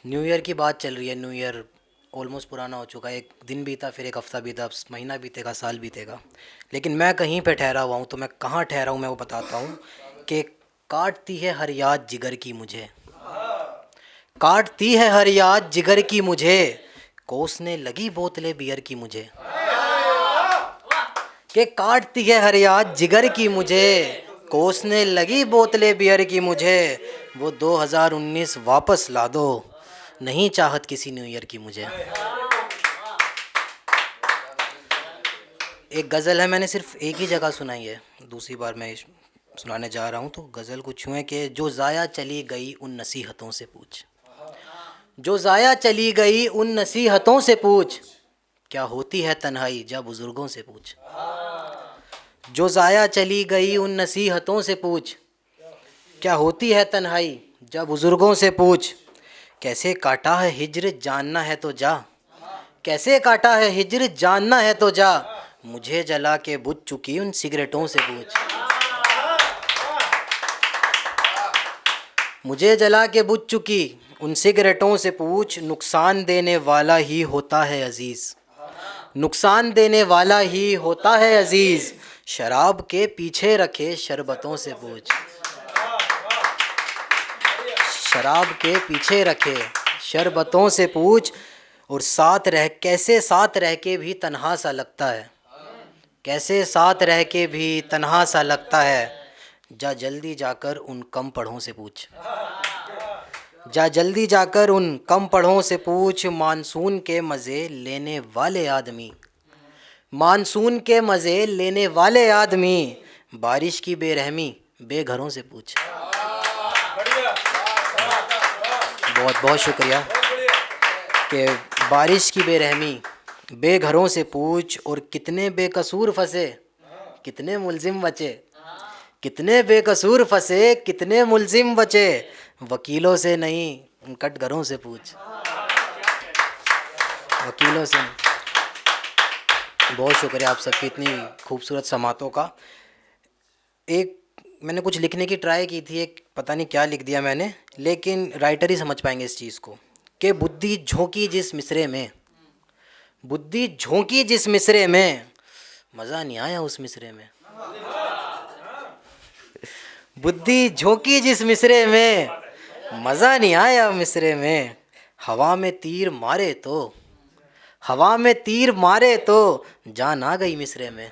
New year की बात चल रही है। न्यू ईयर ऑलमोस्ट पुराना हो चुका है। एक दिन बीता, फिर एक हफ्ता बीता, अब महीना बीतेगा, साल बीतेगा, लेकिन मैं कहीं पे ठहरा हुआ हूँ। तो मैं कहाँ ठहरा हूँ मैं वो बताता हूँ कि काटती है हर याद जिगर की मुझे, काटती है हर याद जिगर की मुझे, कोसने लगी बोतलें बियर की मुझे। कि काटती है हर याद जिगर की मुझे, कोसने लगी बोतलें बियर की मुझे। वो 2019 वापस ला दो, नहीं चाहत किसी न्यू ईयर की मुझे। एक गज़ल है, मैंने सिर्फ एक ही जगह सुनाई है, दूसरी बार मैं सुनाने जा रहा हूँ। तो गज़ल कुछ यूँ है कि जो ज़ाया चली गई उन नसीहतों से पूछ, जो ज़ाया चली गई उन नसीहतों से पूछ, क्या होती है तन्हाई जा बुज़ुर्गों से पूछ। जो ज़ाया चली गई उन नसीहतों से पूछ, क्या होती है तन्हाई जा बुज़ुर्गों से पूछ। कैसे काटा है हिज्र जानना है तो जा, कैसे काटा है हिज्र जानना है तो जा, मुझे जला के बुझ चुकी उन सिगरेटों से पूछ। मुझे जला के बुझ चुकी उन सिगरेटों से पूछ, नुकसान देने वाला ही होता है अजीज़, नुकसान देने वाला ही होता है अजीज़, शराब के पीछे रखे शरबतों से पूछ। शराब के पीछे रखे शरबतों से पूछ, और साथ रह कैसे साथ रह के भी तन्हा सा लगता है, कैसे साथ रह के भी तन्हा सा लगता है, जा जल्दी जाकर उन कम पढ़ों से पूछ। जा जल्दी जाकर उन कम पढ़ों से पूछ, मानसून के मज़े लेने वाले आदमी, मानसून के मज़े लेने वाले आदमी, बारिश की बेरहमी बेघरों से पूछ। बहुत बहुत शुक्रिया। कि बारिश की बेरहमी बेघरों से पूछ, और कितने बेकसूर फंसे कितने मुलजिम बचे, कितने बेकसूर फंसे कितने मुलजिम बचे, वकीलों से नहीं कटघरों से पूछ। वकीलों से नहीं। बहुत शुक्रिया आप सबकी इतनी खूबसूरत समातों का। एक मैंने कुछ लिखने की ट्राई की थी, एक पता नहीं क्या लिख दिया मैंने, लेकिन राइटर ही समझ पाएंगे इस चीज़ को। कि बुद्धि झोंकी जिस मिसरे में, बुद्धि झोंकी जिस मिसरे में, मज़ा नहीं आया उस मिसरे में। बुद्धि झोंकी जिस मिसरे में, मज़ा नहीं आया मिसरे में, हवा में तीर मारे तो, हवा में तीर मारे तो जान आ गई मिसरे में।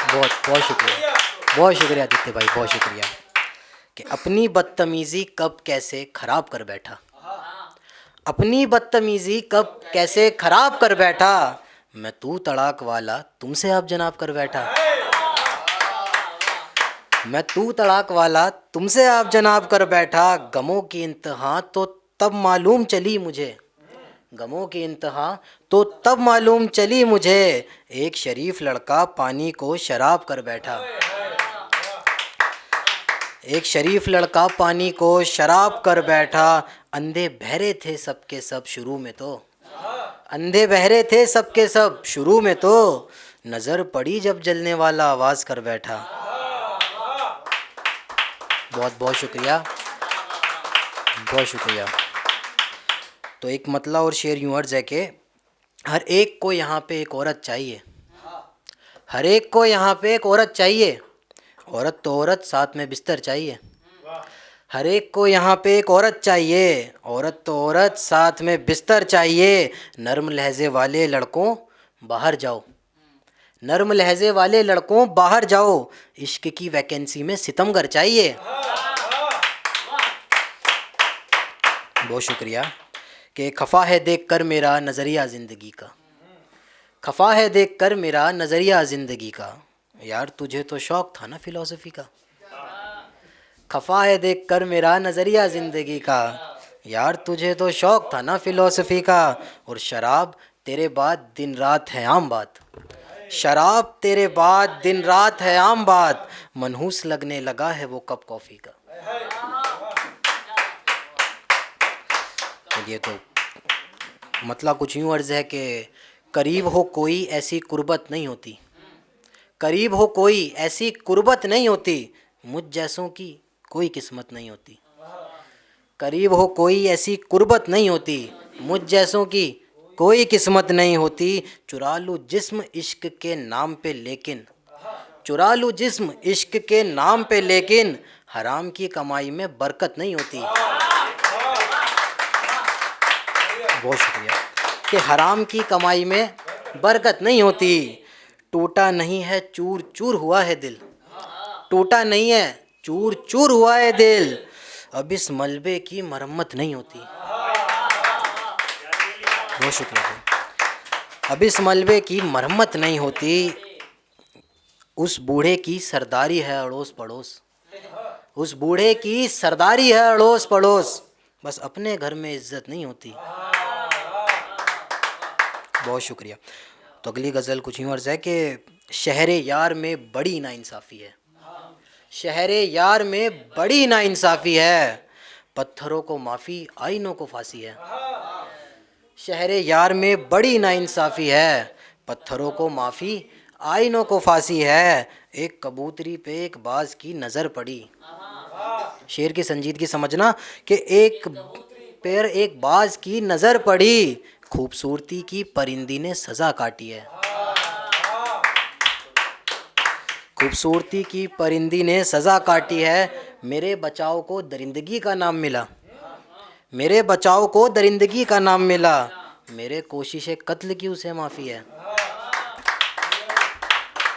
बहुत बहुत शुक्रिया, बहुत शुक्रिया आदित्य भाई, बहुत शुक्रिया। कि अपनी बदतमीज़ी कब कैसे ख़राब कर बैठा, अपनी बदतमीज़ी कब कैसे ख़राब कर बैठा, मैं तू तड़ाक वाला तुमसे आप जनाब कर बैठा। मैं तू तड़ाक वाला तुमसे आप जनाब कर बैठा, गमों की इंतहा तो तब मालूम चली मुझे, गमों की इंतहा तो तब मालूम चली मुझे, एक शरीफ लड़का पानी को शराब कर बैठा। एक शरीफ लड़का पानी को शराब कर बैठा, अंधे बहरे थे सबके सब शुरू में तो, अंधे बहरे थे सबके सब शुरू में तो, नज़र पड़ी जब जलने वाला आवाज़ कर बैठा। बहुत बहुत शुक्रिया, बहुत शुक्रिया। तो एक मतला और शेर यूँ अर्ज़ है कि हर एक को यहाँ पे एक औरत चाहिए, हर एक को यहाँ पे एक औरत चाहिए, औरत तो औरत साथ में बिस्तर चाहिए। हर एक को यहाँ पे एक औरत चाहिए, औरत तो औरत साथ में बिस्तर चाहिए, नर्म लहजे वाले लड़कों बाहर जाओ, नर्म लहजे वाले लड़कों बाहर जाओ, इश्क की वैकेंसी में सितमगर चाहिए। बहुत शुक्रिया। कि खफा है देख कर मेरा नज़रिया ज़िंदगी का, खफा है देख कर मेरा नज़रिया ज़िंदगी का, यार तुझे तो शौक़ था ना फ़िलॉसफ़ी का। खफा है देख कर मेरा नज़रिया ज़िंदगी का, यार तुझे तो शौक़ था ना फ़िलॉसफ़ी का, और शराब तेरे बाद दिन रात है आम बात, शराब तेरे बाद दिन रात है आम बात, मनहूस लगने लगा है वो कप कॉफ़ी का। चलिए, तो मतलब कुछ यूँ अर्ज़ है कि करीब हो कोई ऐसी कुर्बत नहीं होती, करीब हो कोई ऐसी कुर्बत नहीं होती, मुझ जैसों की कोई किस्मत नहीं होती। करीब हो कोई ऐसी कुर्बत नहीं होती, मुझ जैसों की कोई किस्मत नहीं होती। चुरा लूँ जिस्म इश्क के नाम पे लेकिन, चुरा लूँ जिस्म इश्क के नाम पे लेकिन, हराम की कमाई में बरकत नहीं होती। बहुत शुक्रिया। कि हराम की कमाई में बरकत नहीं होती। टूटा नहीं है चूर चूर हुआ है दिल, टूटा नहीं है चूर चूर हुआ है दिल, अब इस मलबे की मरम्मत नहीं होती। बहुत शुक्रिया। अब इस मलबे की मरम्मत नहीं होती। उस बूढ़े की सरदारी है अड़ोस पड़ोस, उस बूढ़े की सरदारी है अड़ोस पड़ोस, बस अपने घर में इज्जत नहीं होती। बहुत शुक्रिया। तो अगली गज़ल कुछ यूँ अर्ज़ है कि शहरे यार में बड़ी नाइंसाफ़ी है, शहरे यार में बड़ी नाइंसाफ़ी है, पत्थरों को माफ़ी आईनों को फांसी है। शहरे यार में बड़ी नाइंसाफ़ी है, पत्थरों को माफ़ी आईनों को फांसी है, एक कबूतरी पे एक बाज की नज़र पड़ी। शेर की संजीदगी समझना कि एक पैर एक बाज की नज़र पड़ी, खूबसूरती की परिंदी ने सज़ा काटी है। खूबसूरती की परिंदी ने सज़ा काटी है, मेरे बचाव को दरिंदगी का नाम मिला, मेरे बचाव को दरिंदगी का नाम मिला, मेरे कोशिश कत्ल की उसे माफ़ी है,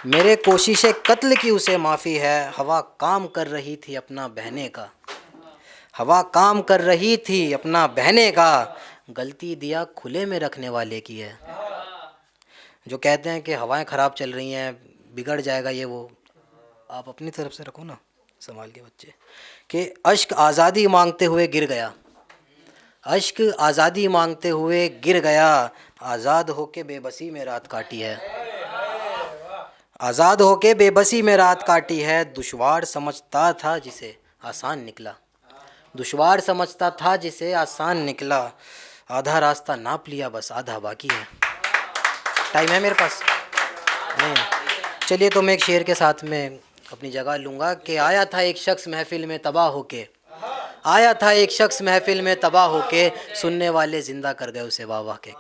मेरे कोशिश कत्ल की उसे माफ़ी है। हवा काम कर रही थी अपना बहने का, हवा काम कर रही थी अपना बहने का, गलती दिया खुले में रखने वाले की है। जो कहते हैं कि हवाएं ख़राब चल रही हैं, बिगड़ जाएगा ये वो, आप अपनी तरफ से रखो ना संभाल के बच्चे। कि अश्क आज़ादी मांगते हुए गिर गया, अश्क आज़ादी मांगते हुए गिर गया, आज़ाद होके बेबसी में रात काटी है, आज़ाद होके बेबसी में रात काटी है। दुश्वार समझता था जिसे आसान निकला, दुश्वार समझता था जिसे आसान निकला, आधा रास्ता नाप लिया बस आधा बाकी है। टाइम है मेरे पास नहीं? चलिए तो मैं एक शेर के साथ में अपनी जगह लूँगा कि आया था एक शख्स महफिल में तबाह होके, आया था एक शख्स महफिल में तबाह होके, सुनने वाले ज़िंदा कर गए उसे वाह वाह के।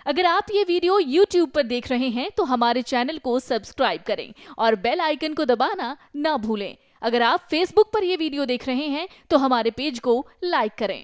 अगर आप ये वीडियो YouTube पर देख रहे हैं तो हमारे चैनल को सब्सक्राइब करें और बेल आइकन को दबाना ना भूलें। अगर आप Facebook पर ये वीडियो देख रहे हैं तो हमारे पेज को लाइक करें।